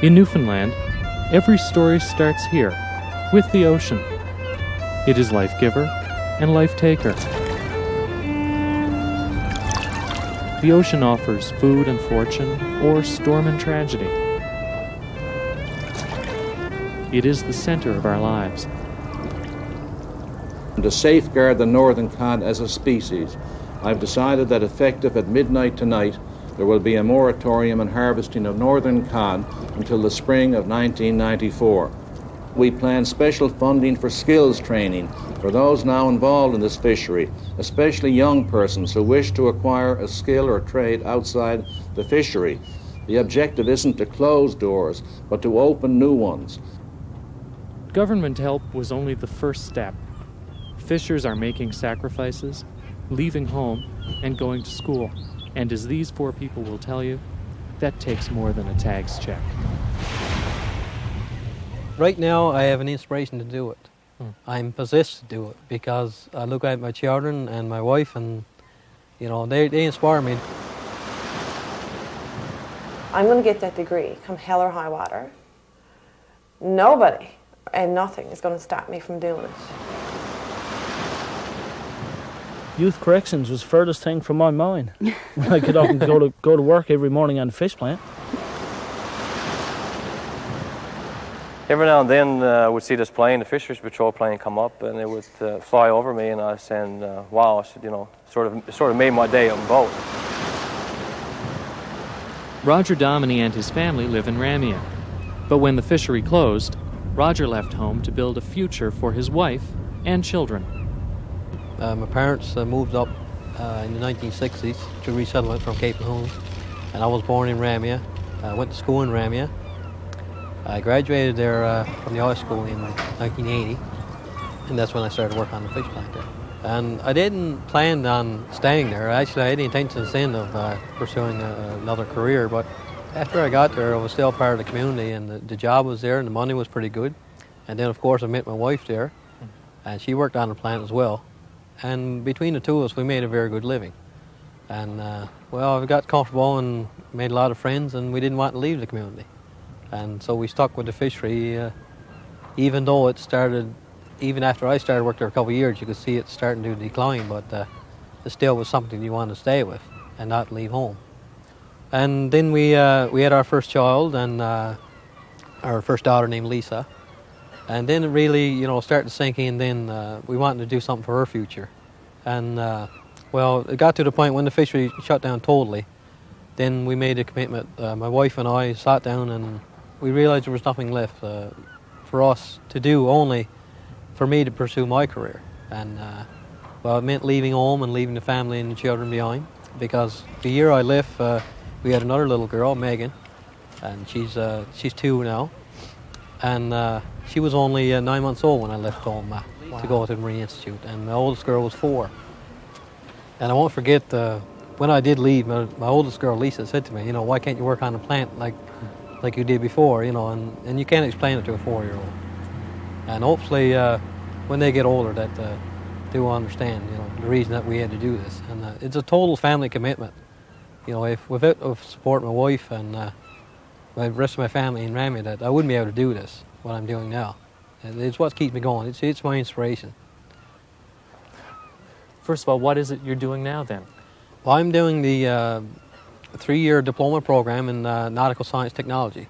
In Newfoundland, every story starts here, with the ocean. It is life giver and life taker. The ocean offers food and fortune, or storm and tragedy. It is the center of our lives. To safeguard the northern cod as a species, I've decided that effective at midnight tonight, there will be a moratorium on harvesting of northern cod until the spring of 1994. We plan special funding for skills training for those now involved in this fishery, especially young persons who wish to acquire a skill or trade outside the fishery. The objective isn't to close doors, but to open new ones. Government help was only the first step. Fishers are making sacrifices, leaving home, and going to school. And as these four people will tell you, that takes more than a tax check. Right now, I have an inspiration to do it. I'm possessed to do it because I look at my children and my wife, and you know, they inspire me. I'm going to get that degree, come hell or high water. Nobody and nothing is going to stop me from doing it. Youth corrections was the furthest thing from my mind. I could often go to work every morning on the fish plant. Every now and then I would see this plane, the Fisheries Patrol plane, come up, and it would fly over me, and I was saying, wow, I said, you know, sort of made my day on the boat. Roger Dominy and his family live in Ramia. But when the fishery closed, Roger left home to build a future for his wife and children. My parents moved up in the 1960s to resettlement from Cape Mahon, and I was born in Ramia. I went to school in Ramia. I graduated there from the high school in 1980, and that's when I started working on the fish plant there. And I didn't plan on staying there. Actually, I had the intentions then of pursuing another career, but after I got there, I was still part of the community, and the job was there, and the money was pretty good. And then, of course, I met my wife there, and she worked on the plant as well. And between the two of us, we made a very good living. And, well, we got comfortable and made a lot of friends, and we didn't want to leave the community. And so we stuck with the fishery, even though it started, even after I started working there a couple of years, you could see it starting to decline, but it still was something you wanted to stay with and not leave home. And then we had our first child, and our first daughter named Lisa. And then it really, you know, started to sink in. Then we wanted to do something for her future. And, well, it got to the point when the fishery shut down totally. Then we made a commitment. My wife and I sat down, and we realized there was nothing left for us to do, only for me to pursue my career. And, well, it meant leaving home and leaving the family and the children behind. Because the year I left, we had another little girl, Megan, and she's 2 now. And she was only 9 months old when I left home to go to the Marine Institute, and my oldest girl was 4. And I won't forget, when I did leave, my oldest girl, Lisa, said to me, you know, why can't you work on the plant like you did before, you know, and you can't explain it to a 4-year-old. And hopefully, when they get older, that they will understand, you know, the reason that we had to do this. And it's a total family commitment. You know, if without support my wife and the rest of my family in Ramia, that I wouldn't be able to do this, what I'm doing now. And it's what keeps me going. It's my inspiration. First of all, what is it you're doing now then? Well, I'm doing the 3-year diploma program in nautical science technology.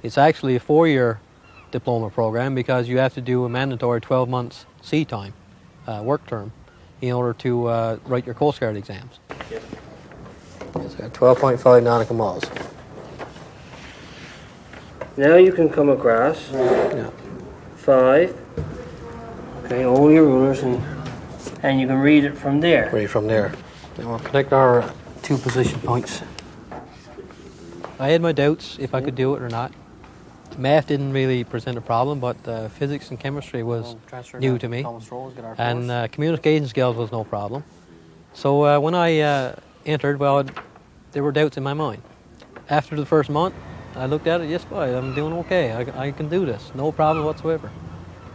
It's actually a 4-year diploma program because you have to do a mandatory 12 months sea time, work term, in order to write your Coast Guard exams. It's 12.5 nautical miles. Now you can come across. Yeah. 5. Okay, all your rulers, and you can read it from there. Read from there. Then we'll connect our 2 position points. I had my doubts if I could do it or not. Math didn't really present a problem, but physics and chemistry was new to me. And communication skills was no problem. So when I entered, well, there were doubts in my mind. After the first month, I looked at it, yes, boy, I'm doing okay. I can do this, no problem whatsoever.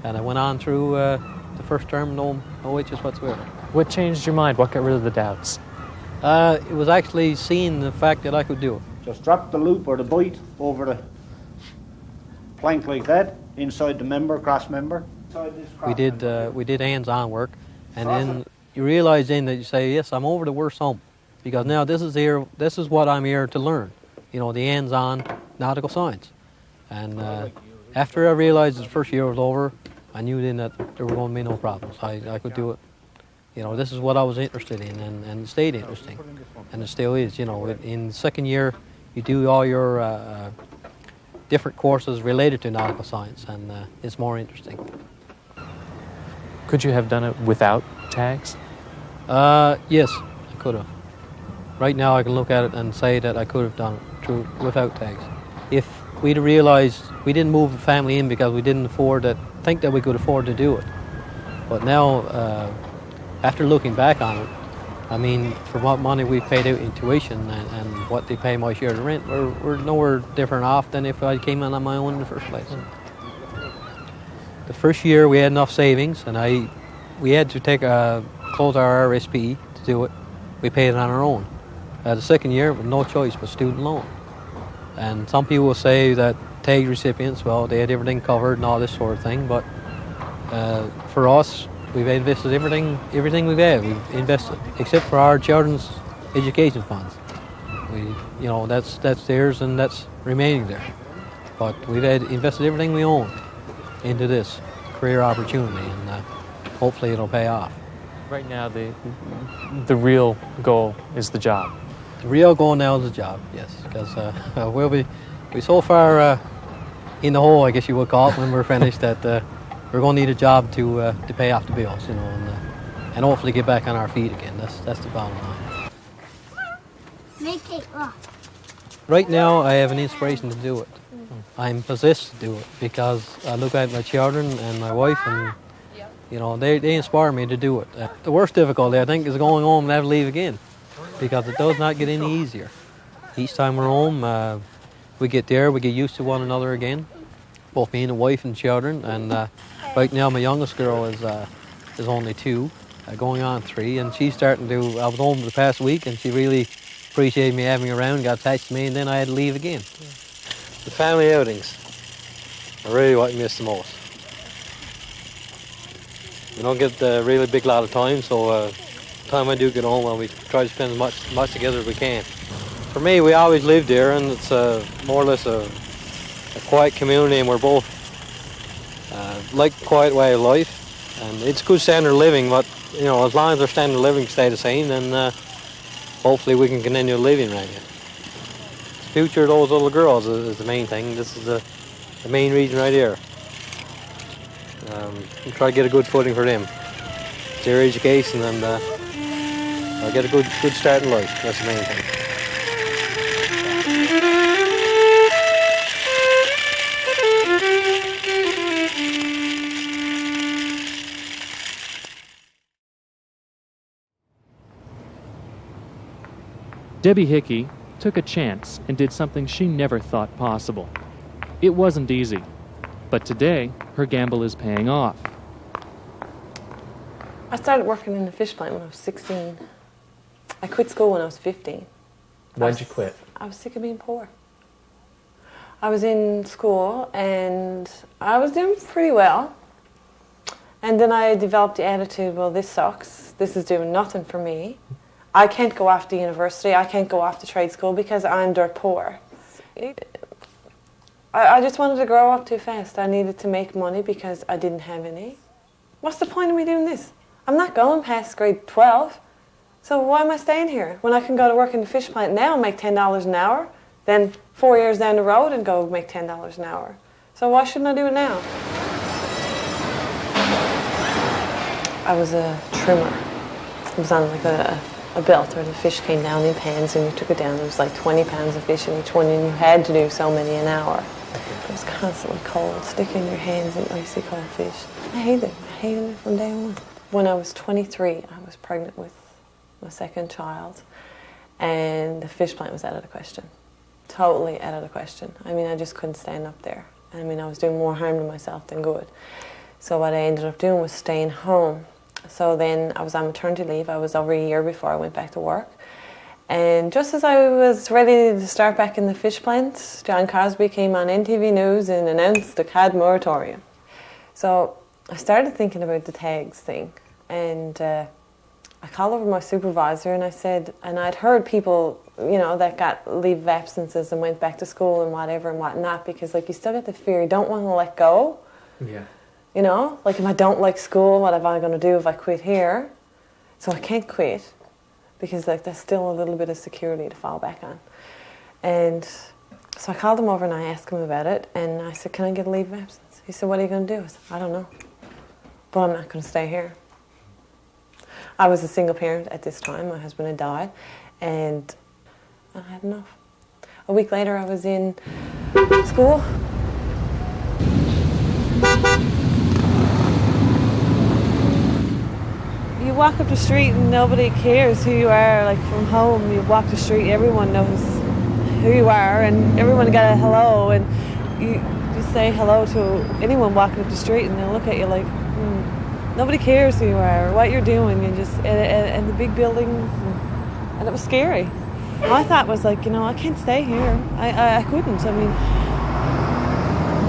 And I went on through the first term, no hitches whatsoever. What changed your mind? What got rid of the doubts? It was actually seeing the fact that I could do it. Just drop the loop or the bite over plank like that inside the member, cross member. We did hands-on work, and then you realize then that you say, yes, I'm over the worst hump, because now this is what I'm here to learn, you know, the hands-on nautical science. And after I realized the first year was over, I knew then that there were going to be no problems. I could do it. You know, this is what I was interested in, and it stayed interesting, and it still is. You know, in the second year, you do all your different courses related to nautical science, and it's more interesting. Could you have done it without tags? Yes, I could have. Right now, I can look at it and say that I could have done it without tags. If we'd realized we didn't move the family in because we didn't think that we could afford to do it. But now, after looking back on it, I mean, for what money we paid out in tuition and what they pay my share of the rent, we're nowhere different off than if I came in on my own in the first place. The first year we had enough savings, and we had to close our RSP to do it. We paid it on our own. The second year, with no choice but student loan. And some people will say that tag recipients, well, they had everything covered and all this sort of thing, but for us, we've invested everything we've had. We've invested, except for our children's education funds. That's theirs and that's remaining there. But we've invested everything we own into this career opportunity, and hopefully it'll pay off. Right now, the real goal is the job. The real goal now is the job, yes, because we're so far in the hole, I guess you would call it, when we're finished, that we're going to need a job to pay off the bills, you know, and hopefully get back on our feet again. That's the bottom line. Right now, I have an inspiration to do it. I'm possessed to do it because I look at my children and my wife, and you know, they inspire me to do it. The worst difficulty, I think, is going home and have to leave again, because it does not get any easier. Each time we're home, we get there, we get used to one another again, both me and the wife and children. And right now, my youngest girl is only 2, going on 3, and she's starting to. I was home the past week, and she really appreciated me having her around, got attached to me, and then I had to leave again. The family outings are really what I miss the most. We don't get a really big lot of time, so the time I do get home, well, we try to spend as much together as we can. For me, we always lived there, and it's more or less a quiet community, and we're both like the quiet way of life, and it's good standard of living. But you know, as long as our standard of living stay the same, then hopefully we can continue living right here. The future of those little girls is the main thing. This is the main reason right here. We try to get a good footing for them. It's their education, and I'll get a good start in life. That's the main thing. Debbie Hickey took a chance and did something she never thought possible. It wasn't easy, but today her gamble is paying off. I started working in the fish plant when I was 16. I quit school when I was 15. Why'd you quit? I was sick of being poor. I was in school and I was doing pretty well. And then I developed the attitude, well, this sucks. This is doing nothing for me. I can't go off to university. I can't go off to trade school because I'm dirt poor. I just wanted to grow up too fast. I needed to make money because I didn't have any. What's the point of me doing this? I'm not going past grade 12. So why am I staying here when I can go to work in the fish plant now and make $10 an hour, then 4 years down the road and go make $10 an hour? So why shouldn't I do it now? I was a trimmer. It was on like a belt where the fish came down in pans and you took it down. There was like 20 pounds of fish in each one and you had to do so many an hour. It was constantly cold, sticking your hands in icy cold fish. I hated it. I hated it from day one. When I was 23, I was pregnant with my second child, and the fish plant was out of the question. Totally out of the question. I mean, I just couldn't stand up there. I mean, I was doing more harm to myself than good. So what I ended up doing was staying home. So then I was on maternity leave. I was over a year before I went back to work. And just as I was ready to start back in the fish plant, John Crosby came on NTV News and announced a CAD moratorium. So I started thinking about the tags thing, and I called over my supervisor and I said, and I'd heard people, you know, that got leave of absences and went back to school and whatever and whatnot, because like you still get the fear, you don't want to let go. Yeah. You know, like if I don't like school, what am I going to do if I quit here? So I can't quit, because like there's still a little bit of security to fall back on. And so I called him over and I asked him about it, and I said, can I get a leave of absence? He said, what are you going to do? I said, I don't know, but I'm not going to stay here. I was a single parent at this time. My husband had died, and I had enough. A week later, I was in school. You walk up the street and nobody cares who you are. Like from home, you walk the street, everyone knows who you are, and everyone got a hello, and you say hello to anyone walking up the street, and they'll look at you like, nobody cares who you are or what you're doing. You just and the big buildings, and it was scary. My thought was like, you know, I can't stay here. I couldn't. I mean,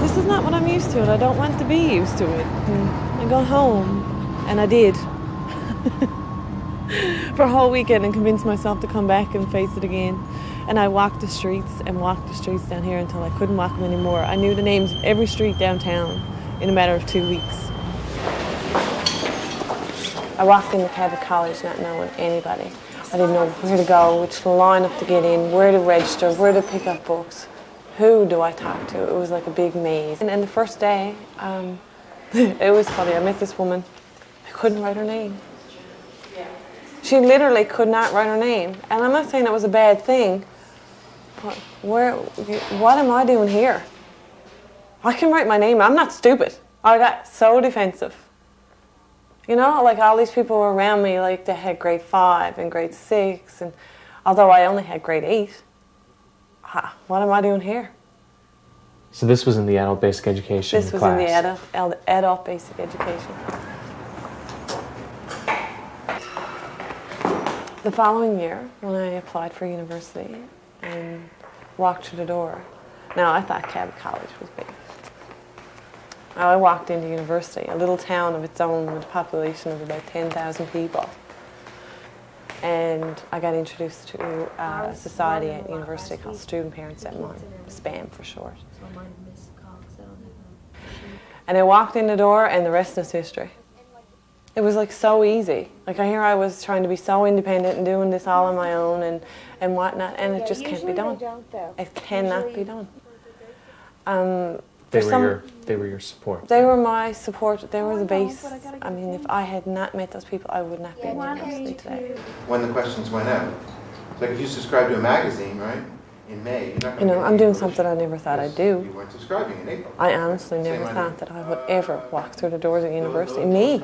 this is not what I'm used to, and I don't want to be used to it. And I go home, and I did. For a whole weekend, and convinced myself to come back and face it again. And I walked the streets down here until I couldn't walk them anymore. I knew the names of every street downtown in a matter of 2 weeks. I walked into Cabot College not knowing anybody. I didn't know where to go, which line up to get in, where to register, where to pick up books. Who do I talk to? It was like a big maze. And the first day, it was funny. I met this woman. I couldn't write her name. She literally could not write her name. And I'm not saying it was a bad thing, but what am I doing here? I can write my name. I'm not stupid. I got so defensive. You know, like all these people were around me, like they had grade 5 and grade 6, and although I only had grade 8, what am I doing here? So this was in the adult basic education class? This was in the adult basic education. The following year, when I applied for university and walked through the door, now I thought Cabot College was big. I walked into university, a little town of its own with a population of about 10,000 people. And I got introduced to a society at university called Student Parents at Mine, SPAM for short. And I walked in the door, and the rest is history. It was like so easy. Like here I was trying to be so independent and doing this all on my own and whatnot, and it just can't be done. It cannot be done. They were your support. They were my support. They were the base. I mean, if I had not met those people, I would not be in university today. When the questions went out, it's like if you subscribe to a magazine, right? In May, you're not going to. You know, I'm doing something I never thought I'd do. You weren't subscribing in April. I honestly never thought that I would ever walk through the doors of university. Me,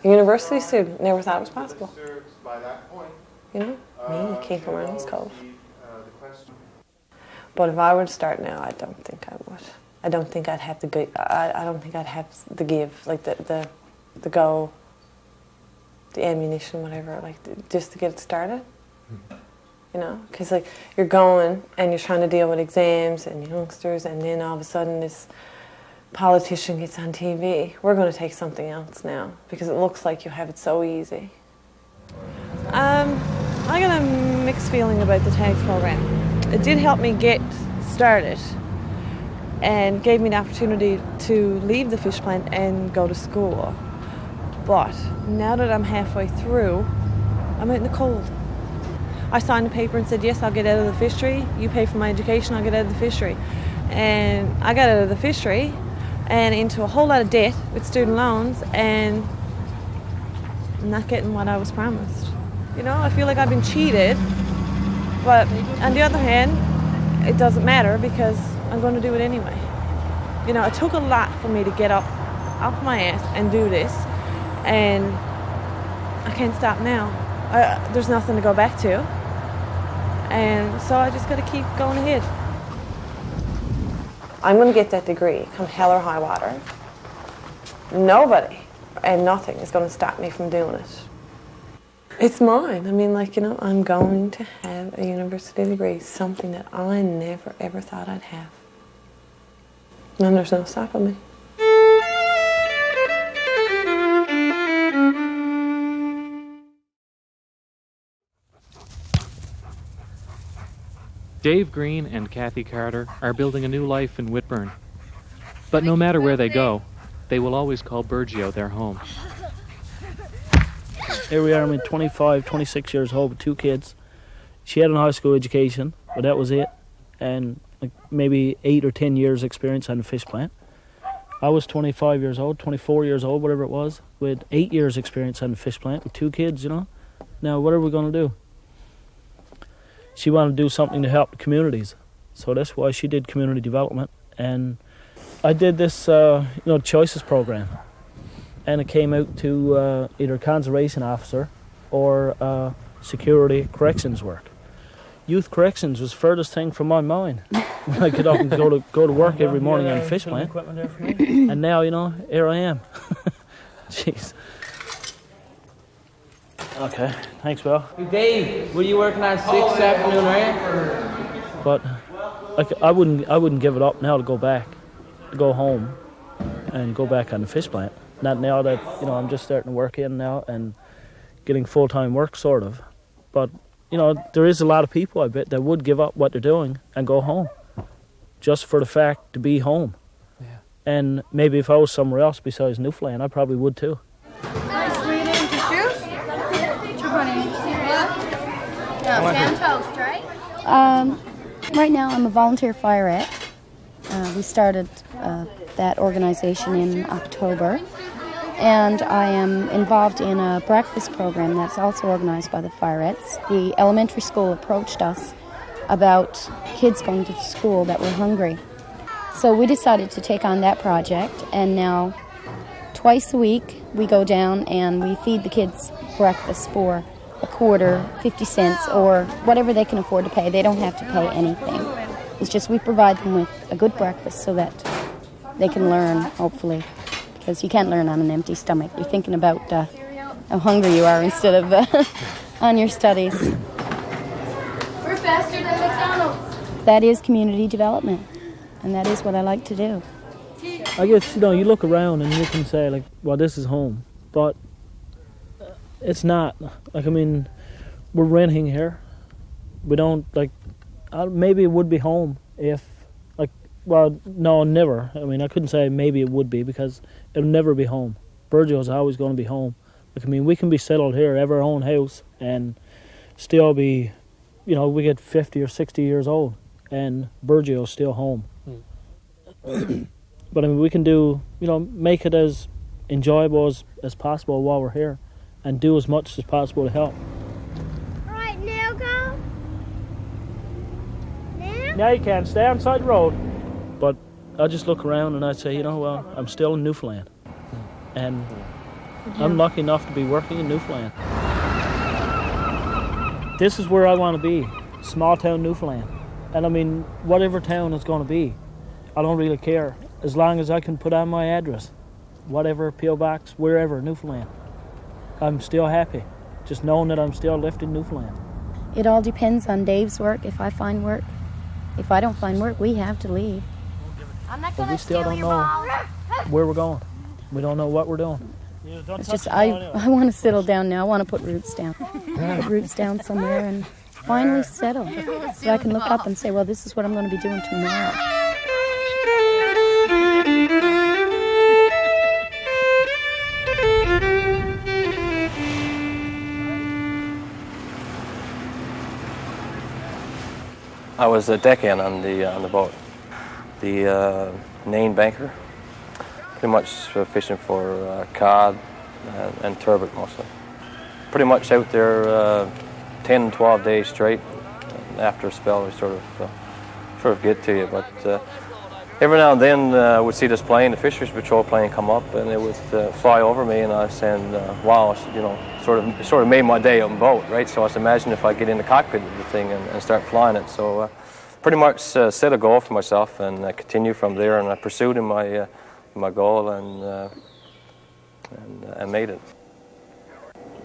a university student, never thought it was possible. You know, me, came from Reynolds Cove. But if I were to start now, I don't think I would. I don't think I'd have the I don't think I'd have the give, like the go, the ammunition, whatever, like just to get it started. You know, because like you're going and you're trying to deal with exams and youngsters, and then all of a sudden this politician gets on TV. We're going to take something else now because it looks like you have it so easy. I got a mixed feeling about the TAGS program. It did help me get started and gave me the opportunity to leave the fish plant and go to school. But now that I'm halfway through, I'm out in the cold. I signed a paper and said, yes, I'll get out of the fishery. You pay for my education, I'll get out of the fishery. And I got out of the fishery and into a whole lot of debt with student loans and not getting what I was promised. You know, I feel like I've been cheated, but on the other hand, it doesn't matter because I'm going to do it anyway. You know, it took a lot for me to get up off my ass and do this, and I can't stop now. There's nothing to go back to. And so I just got to keep going ahead. I'm going to get that degree, come hell or high water. Nobody and nothing is going to stop me from doing it. It's mine. I mean, like, you know, I'm going to have a university degree, something that I never, ever thought I'd have. And there's no stopping me. Dave Green and Kathy Carter are building a new life in Whitburn. But no matter where they go, they will always call Burgeo their home. Here we are, I'm 25, 26 years old with 2 kids. She had a high school education, but that was it. And like maybe 8 or 10 years experience on the fish plant. I was 25 years old, 24 years old, whatever it was, with 8 years experience on the fish plant with 2 kids, you know. Now, what are we going to do? She wanted to do something to help the communities. So that's why she did community development. And I did this, choices program. And it came out to either conservation officer or security corrections work. Youth corrections was the furthest thing from my mind. I could often go to work every morning on the fish plant. And now, you know, here I am. Jeez. Okay, thanks, Bill. Hey, Dave, were you working on 6th this afternoon, right? But I wouldn't give it up now to go home and go back on the fish plant. Not now that, you know, I'm just starting to work in now and getting full-time work, sort of. But, you know, there is a lot of people, I bet, that would give up what they're doing and go home just for the fact to be home. Yeah. And maybe if I was somewhere else besides Newfoundland, I probably would too. Pan toast, right? Right now I'm a volunteer firette. We started that organization in October, and I am involved in a breakfast program that's also organized by the firettes. The elementary school approached us about kids going to school that were hungry. So we decided to take on that project, and now twice a week we go down and we feed the kids breakfast for a quarter, 50 cents, or whatever they can afford to pay. They don't have to pay anything. It's just we provide them with a good breakfast so that they can learn, hopefully, because you can't learn on an empty stomach. You're thinking about how hungry you are instead of on your studies. We're faster than McDonald's. That is community development, and that is what I like to do. I guess, you know, you look around and you can say, like, well, this is home, but it's not. Like, I mean, we're renting here. We don't, like, maybe it would be home if, like, well, no, never. I mean, I couldn't say maybe it would be because it'll never be home. Burgeo's always going to be home. Like, I mean, we can be settled here, have our own house, and still be, you know, we get 50 or 60 years old, and Burgeo's still home. But, I mean, we can do, you know, make it as enjoyable as possible while we're here and do as much as possible to help. All right, now go. Now you can. Stay outside the road. But I just look around and I say, you know, well, I'm still in Newfoundland. And I'm lucky enough to be working in Newfoundland. This is where I want to be, small town Newfoundland. And I mean, whatever town it's going to be, I don't really care. As long as I can put on my address, whatever, P.O. Box, wherever, Newfoundland. I'm still happy, just knowing that I'm still left in Newfoundland. It all depends on Dave's work, if I find work. If I don't find work, we have to leave. But we still don't know where we're going. We don't know what we're doing. It's just, I want to settle down now. I want to put roots down. Put roots down somewhere and finally settle. So I can look up and say, well, this is what I'm going to be doing tomorrow. I was a deckhand on the boat, the Nain banker, pretty much fishing for cod and turbot mostly. Pretty much out there 10, 12 days straight. And after a spell, we sort of get to you. But every now and then we'd see this plane, the Fisheries Patrol plane, come up, and it would fly over me, and I was saying, wow, you know, sort of made my day on boat, right? So I was imagining if I get in the cockpit of the thing and start flying it. So pretty much set a goal for myself and continue from there, and I pursued in my goal and made it.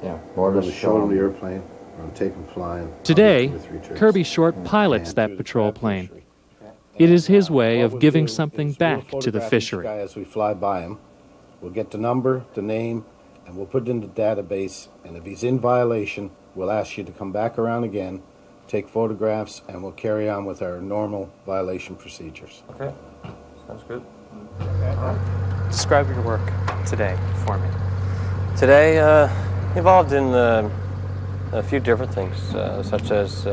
Yeah, more or less shuttle the airplane. We're going to take them flying. Today, Kirby Short pilots that patrol plane. It is his way of giving something back to the fishery. As we fly by him, we'll get the number, the name, and we'll put it in the database. And if he's in violation, we'll ask you to come back around again, take photographs, and we'll carry on with our normal violation procedures. Okay, sounds good. Describe your work today for me. Today, involved in a few different things, such as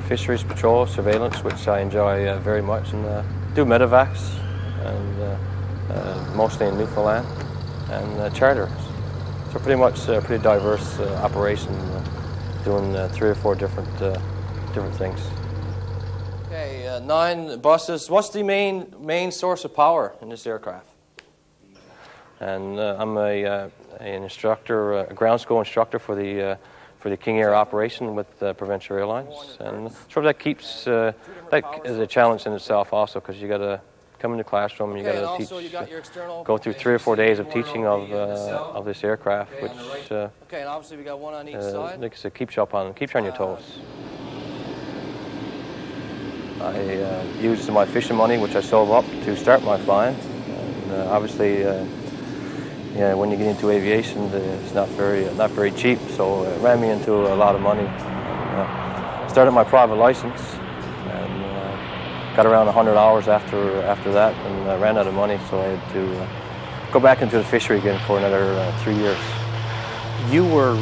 fisheries patrol, surveillance, which I enjoy very much, and do medevacs, and mostly in Newfoundland, and charters. So pretty much a pretty diverse operation, doing 3 or 4 different things. Okay, 9 buses. What's the main source of power in this aircraft? And I'm an instructor, a ground school instructor for the King Air operation with Provincial Airlines, and sort of that keeps that is a challenge in itself also, because you got to come in the classroom and you got to teach, go through 3 or 4 days of teaching of this aircraft, which okay, and obviously we got one on each side. Like I said, keeps you on your toes. I used my fishing money, which I sold up, to start my flying, and obviously. Yeah, when you get into aviation, it's not very cheap, so it ran me into a lot of money. Started my private license, and got around 100 hours after that, and I ran out of money, so I had to go back into the fishery again for another 3 years. You were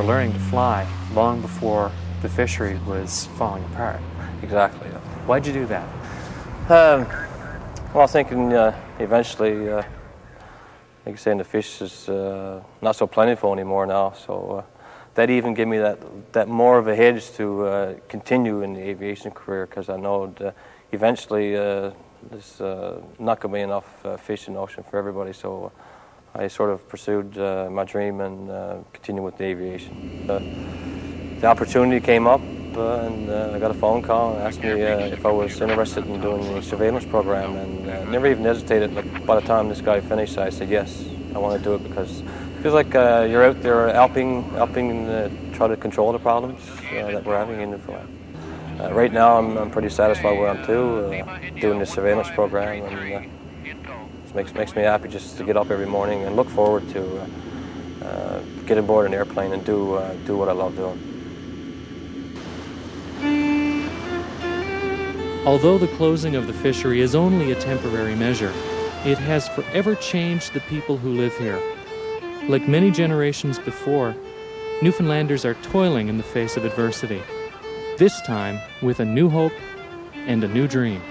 learning to fly long before the fishery was falling apart. Exactly. Yeah. Why'd you do that? Well, thinking eventually. Like I say, the fish is not so plentiful anymore now, so that even gave me that more of a hedge to continue in the aviation career, because I know that eventually there's not going to be enough fish in the ocean for everybody, so I sort of pursued my dream and continued with the aviation. The opportunity came up, and I got a phone call and asked me if I was interested in doing the surveillance program, and never even hesitated. Like, by the time this guy finished, I said yes, I want to do it, because it feels like you're out there helping try to control the problems that we're having in Newfoundland. Right now, I'm pretty satisfied where I'm doing the surveillance program, and it makes me happy just to get up every morning and look forward to get aboard an airplane and do what I love doing. Although the closing of the fishery is only a temporary measure, it has forever changed the people who live here. Like many generations before, Newfoundlanders are toiling in the face of adversity, this time with a new hope and a new dream.